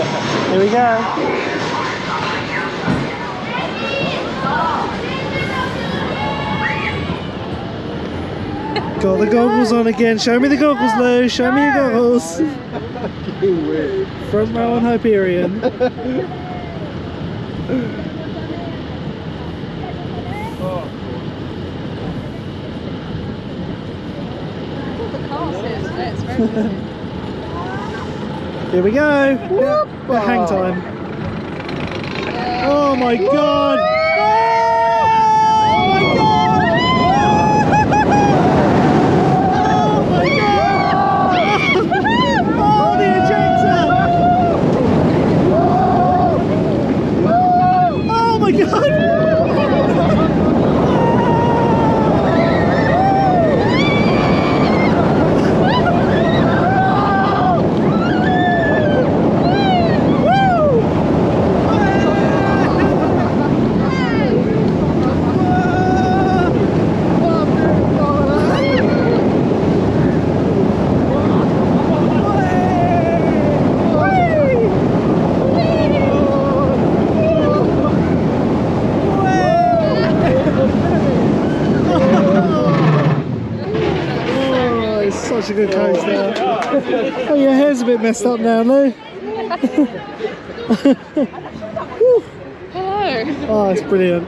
Here we go. Got the goggles on again. Show me the goggles, Lou. Show me your goggles. Front row on Hyperion. Here we go. Whoop. Hang time. Oh my god. Oh my god. Oh my god. Oh, the ejector. Oh my god. Such a good coaster. Oh, your hair's a bit messed up now, Lou. Hello. Oh, it's brilliant.